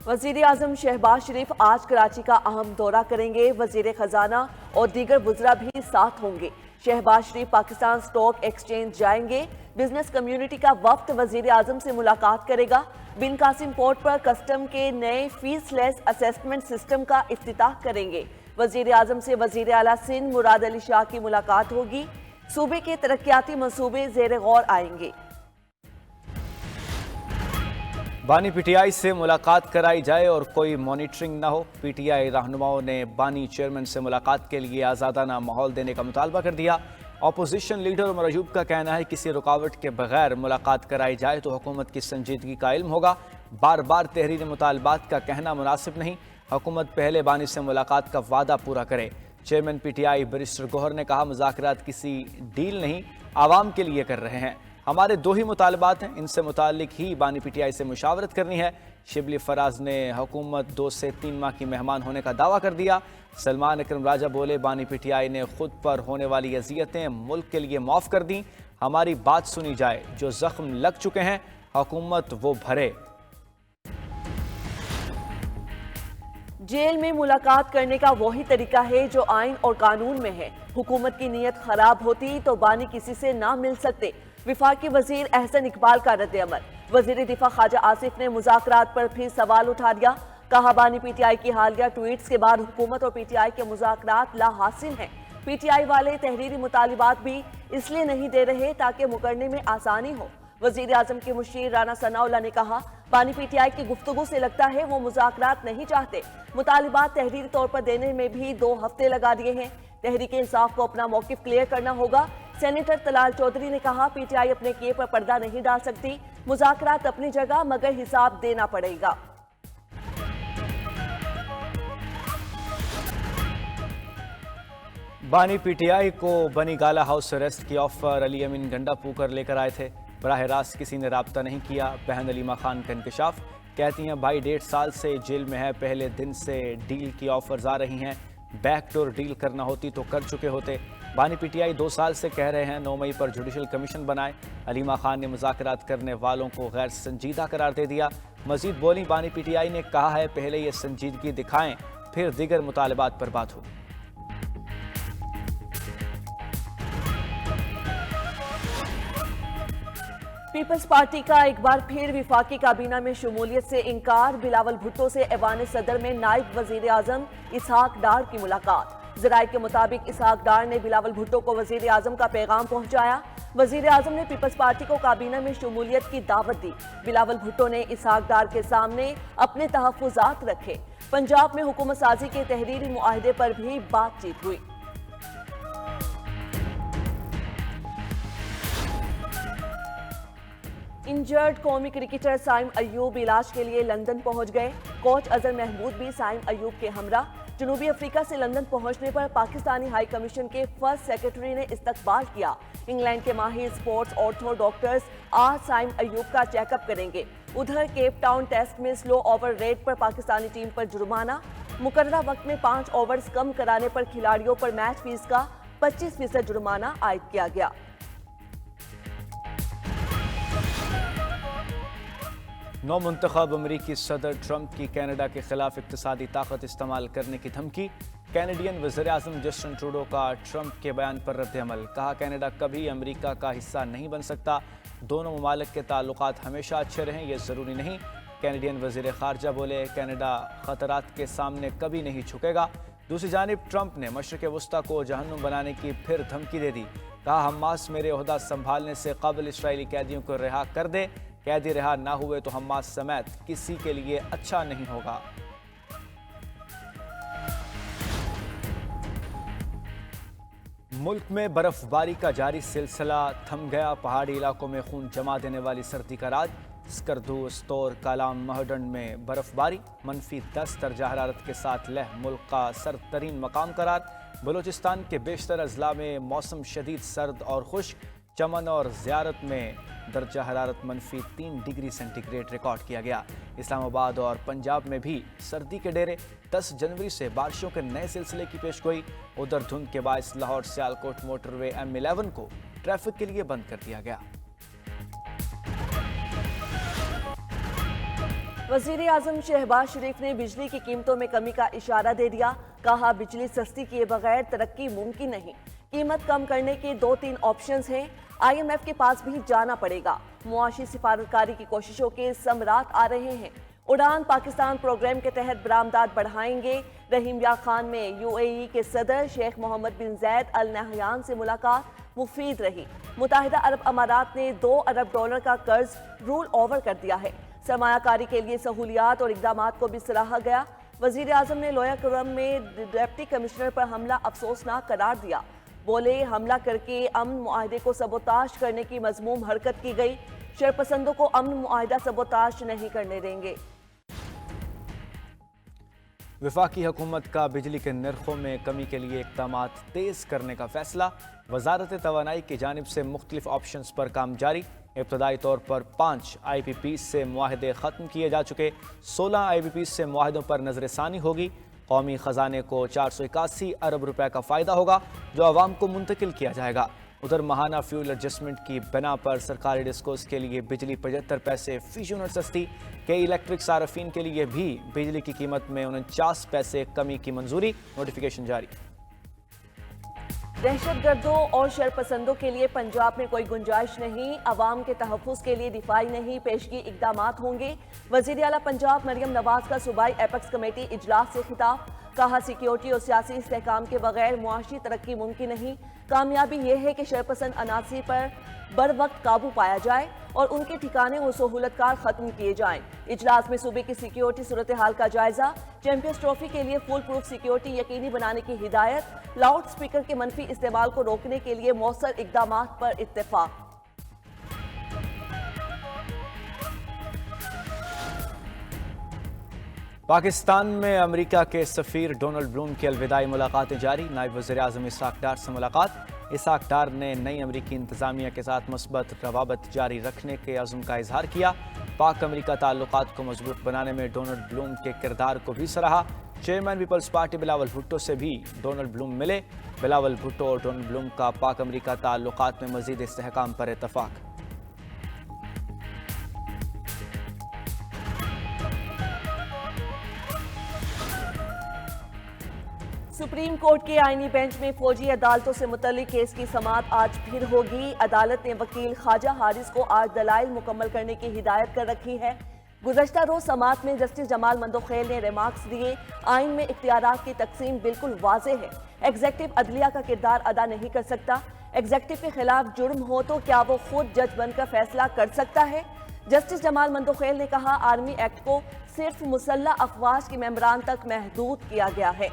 वज़ीर आज़म शहबाज शरीफ आज कराची का अहम दौरा करेंगे। वज़ीर खजाना और दीगर वज़रा भी साथ होंगे। शहबाज शरीफ पाकिस्तान स्टॉक एक्सचेंज जाएंगे। बिजनेस कम्युनिटी का वफ्द वज़ीर आज़म से मुलाकात करेगा। बिन कासिम पोर्ट पर कस्टम के नए फीस लेस असेसमेंट सिस्टम का इफ्तिताह करेंगे। वज़ीर आज़म से वज़ीर आला सिंध मुराद अली शाह की मुलाकात होगी। सूबे के तरक्याती मंसूबे ज़ेर गौर आएंगे। बानी पीटीआई से मुलाकात कराई जाए और कोई मॉनिटरिंग न हो। पीटीआई रहनुमाओं ने बानी चेयरमैन से मुलाकात के लिए आज़ादाना माहौल देने का मुतालबा कर दिया। अपोजिशन लीडर उमर अयूब का कहना है किसी रुकावट के बगैर मुलाकात कराई जाए तो हुकूमत की संजीदगी का इल्म होगा। बार बार तहरीर मुतालबात का कहना मुनासिब नहीं। हुकूमत पहले बानी से मुलाकात का वादा पूरा करे। चेयरमैन पीटीआई बैरिस्टर गौहर ने कहा मुज़ाकरात किसी डील नहीं आवाम के लिए कर रहे हैं। हमारे दो ही मुतालबात हैं, इनसे मुतालिक ही बानी पीटीआई से मुशावरत करनी है। शिबली फराज ने हुकूमत 2 से 3 माह की मेहमान होने का दावा कर दिया। सलमान अकरम राजा बोले बानी पीटीआई ने खुद पर होने वाली अजियतें मुल्क के लिए माफ़ कर दी। हमारी बात सुनी जाए, जो जख्म लग चुके हैं हुकूमत वो भरे। जेल में मुलाकात करने का वही तरीका है जो आइन और कानून में है। हुकूमत की नीयत खराब होती तो बानी किसी से ना मिल सकते। विफाकी वजीर एहसन इकबाल का रद्द अमल। वजीर दिफा ख्वाजा आसिफ ने मुज़ाकरात पर फिर सवाल उठा दिया। कहा बानी पीटीआई की हालिया ट्वीट्स के बाद हुकूमत और पीटीआई के मुज़ाकरात ला हासिल हैं। पीटीआई वाले तहरीरी मुतालिबात भी इसलिए नहीं दे रहे ताकि मुकरने में आसानी हो। वजीर आजम के मुशीर राना सनाउल्लाह ने कहा बानी पीटीआई की गुफ्तगू से लगता है वो मुज़ाकरात नहीं चाहते। मुतालिबात तहरीरी तौर पर देने में भी 2 हफ्ते लगा दिए हैं। तहरीक इंसाफ को अपना मौकिफ क्लियर करना होगा। सेनेटर तलाल चौधरी ने कहा पीटीआई अपने किए पर पर्दा नहीं डाल सकती। मुज़ाकरात अपनी जगह मगर हिसाब देना पड़ेगा। बानी पीटीआई को बनी गाला हाउस अरेस्ट की ऑफर अली अमीन गंडा पूकर लेकर आए थे। बराह रास्त किसी ने राब्ता नहीं किया। बहन अलीमा खान का इंकशाफ। कहती हैं भाई 1.5 साल से जेल में है, पहले दिन से डील की ऑफर्स आ रही हैं। बैकडोर डील करना होती तो कर चुके होते। बानी पीटीआई 2 साल से कह रहे हैं 9 मई पर जुडिशल कमीशन बनाए। अलीमा खान ने मुज़ाकरात करने वालों को गैर संजीदा करार दे दिया। मजीद बोली बानी पीटीआई ने कहा है पहले ये संजीदगी दिखाएं फिर दीगर मुतालबात पर बात होगी। पीपल्स पार्टी का एक बार फिर विफाकी काबीना में शमूलियत से इनकार। बिलावल भुट्टो से ऐवान सदर में नायब वजीर आजम इसहाक डार की मुलाकात। ज़राए के मुताबिक इसहाक डार ने बिलावल भुट्टो को वजीर आजम का पैगाम पहुंचाया। वजीर आजम ने पीपल्स पार्टी को काबीना में शमूलियत की दावत दी। बिलावल भुट्टो ने इसहाक डार के सामने अपने तहफ़्फ़ुज़ात रखे। पंजाब में हुकूमत साजी के तहरीरी मुआहदे पर भी बातचीत हुई। इंजर्ड कौमी क्रिकेटर साइम अयूब इलाज के लिए लंदन पहुंच गए। कोच अजहर महमूद भी साइम अयूब के हमरा। जनूबी अफ्रीका से लंदन पहुंचने पर पाकिस्तानी हाई कमीशन के फर्स्ट सेक्रेटरी ने इस्तकबाल किया। इंग्लैंड के माहिर स्पोर्ट्स ऑर्थो डॉक्टर्स आज साइम अयूब का चेकअप करेंगे। उधर केप टाउन टेस्ट में स्लो ओवर रेट पर पाकिस्तानी टीम पर जुर्माना। मुकर्ररा वक्त में 5 ओवर्स कम कराने पर खिलाड़ियों पर मैच फीस का 25% जुर्माना आयद किया गया। नौ मुंतखब अमरीकी सदर ट्रंप की कनाडा के खिलाफ इक्तिसादी ताकत इस्तेमाल करने की धमकी। कैनेडियन वज़ीर आज़म जस्टिन ट्रूडो का ट्रंप के बयान पर रद्द अमल। कहा कनाडा कभी अमरीका का हिस्सा नहीं बन सकता। दोनों ममालिक के ताल्लुकात हमेशा अच्छे रहें ये ज़रूरी नहीं। कैनेडियन वज़ीर ख़ारजा बोले कनाडा ख़तरात के सामने कभी नहीं झुकेगा। दूसरी जानिब ट्रंप ने मशरिक़ वस्ता को जहन्नुम बनाने की फिर धमकी दे दी। कहा हमास मेरे ओहदा संभालने से कबल इसराइली कैदियों को रिहा कर दे। कैदी रिहा ना हुए तो हमास समेत किसी के लिए अच्छा नहीं होगा। मुल्क में बर्फबारी का जारी सिलसिला थम गया। पहाड़ी इलाकों में खून जमा देने वाली सर्दी का राज। स्कर्दू, स्तोर, कालाम, महडंड में बर्फबारी। -10 दर्जा हरारत के साथ लह मुल्क का सर्द तरीन मकाम करार। बलूचिस्तान के बेशतर अजला में मौसम शदीद सर्द और खुश्क। चमन और ज़ियारत में दर्जा हरारत -3 डिग्री सेंटीग्रेड रिकॉर्ड किया गया। इस्लामाबाद और पंजाब में भी सर्दी के डेरे। 10 जनवरी से बारिशों के नए सिलसिले की पेशगोई। उधर धुंध के बायस लाहौर सियालकोट मोटरवे M11 को ट्रैफिक के लिए बंद कर दिया गया। वजीर आजम शहबाज शरीफ ने बिजली की कीमतों में कमी का इशारा दे दिया। कहा, बिजली सस्ती किए बगैर तरक्की मुमकिन नहीं। कीमत कम करने के 2-3 ऑप्शंस हैं। IMF के पास भी जाना पड़ेगा। मुआशी सिफारतकारी की कोशिशों के समरात आ रहे हैं। उड़ान पाकिस्तान प्रोग्राम के तहत बरामदात बढ़ाएंगे। रहीम या खान में UAE के सदर शेख मोहम्मद बिन जैद अल नहयान से मुलाकात मुफीद रही। मुत्तहिदा अरब अमारात ने $2 अरब का कर्ज रोल ओवर कर दिया है। सरमायाकारी के लिए सहूलियात और इकदामात को भी सराहा गया। वजीर आजम ने लोया करम में डिप्टी कमिश्नर पर हमला अफसोसनाक करार दिया। बोले, हमला करके अमन मुआहदे को सबोताश करने की मजमूम हरकत की गई। शरपसंदों को अमन मुआहदा सबोताश नहीं करने देंगे। वफाकी हुकूमत का बिजली के नरखों में कमी के लिए इक़दामात तेज़ करने का फैसला। वजारत तवानाई की जानिब से मुख्तलिफ ऑप्शंस पर काम जारी। इब्तदाई तौर पर 5 IPPs से मुआहदे ख़त्म किए जा चुके। 16 IPPs से मुआहदों पर नज़रसानी होगी। कौमी ख़जाने को 481 अरब रुपए का फ़ायदा होगा जो आवाम को मुंतकिल किया जाएगा। उधर माहाना फ्यूल एडजस्टमेंट की बिना पर सरकारी डिस्कोस के लिए बिजली 75 पैसे फी यूनिट सस्ती। कई इलेक्ट्रिक सार्फिन के लिए भी बिजली की कीमत में 49 पैसे कमी की मंजूरी। नोटिफिकेशन जारी। दहशतगर्दों और शरपसंदों के लिए पंजाब में कोई गुंजाइश नहीं। अवाम के तहफ़्फ़ुज़ के लिए दिफाई नहीं पेशगी इक़दामात होंगे। वज़ीर आला पंजाब मरियम नवाज का सूबाई एपेक्स कमेटी इजलास से खिताब। कहा, सिक्योरिटी और सियासी इस्तेहकाम के बगैर मुआशी तरक्की मुमकिन नहीं। कामयाबी यह है कि शरपसंद अनासी पर बर वक्त काबू पाया जाए और उनके ठिकाने और सहूलतकार खत्म किए जाएं। इजलास में सूबे की सिक्योरिटी सूरत हाल का जायजा। चैंपियंस ट्रॉफी के लिए फुल प्रूफ सिक्योरिटी यकीनी बनाने की हिदायत। लाउड स्पीकर के मनफी इस्तेमाल को रोकने के लिए मौसर इकदामात पर इत्तेफाक। पाकिस्तान में अमेरिका के सफ़ीर डोनाल्ड ब्लूम की अलविदाई मुलाकातें जारी। नायब वज़ीर आज़म इसहाक डार से मुलाकात। इसहाक डार ने नई अमेरिकी इंतज़ामिया के साथ मुस्बत रवाबत जारी रखने के अज़्म का इजहार किया। पाक अमेरिका ताल्लुकात को मजबूत बनाने में डोनाल्ड ब्लूम के किरदार को भी सराहा। चेयरमैन पीपल्स पार्टी बिलावल भुट्टो से भी डोनाल्ड ब्लूम मिले। बिलावल भुट्टो और डोनाल्ड ब्लूम का पाक अमेरिका ताल्लुकात में मज़ीद इस्तेहकाम पर इत्तफाक। सुप्रीम कोर्ट के आईनी बेंच में फौजी अदालतों से मुतल्लिक केस की समाअत आज फिर होगी। अदालत ने वकील ख्वाजा हारिस को आज दलाइल मुकम्मल करने की हिदायत कर रखी है। गुज़श्ता रोज समाअत में जस्टिस जमाल मंदोखेल ने रिमार्क्स दिए। आइन में इख्तियारात की तकसीम बिल्कुल वाज़ेह है। एग्जेक्टिव अदलिया का किरदार अदा नहीं कर सकता। एग्जेक्टिव के खिलाफ जुर्म हो तो क्या वो खुद जज बनकर फैसला कर सकता है? जस्टिस जमाल मंदोखेल ने कहा, आर्मी एक्ट को सिर्फ मुसल्लह अफवाज के मेंबरान तक महदूद किया गया है।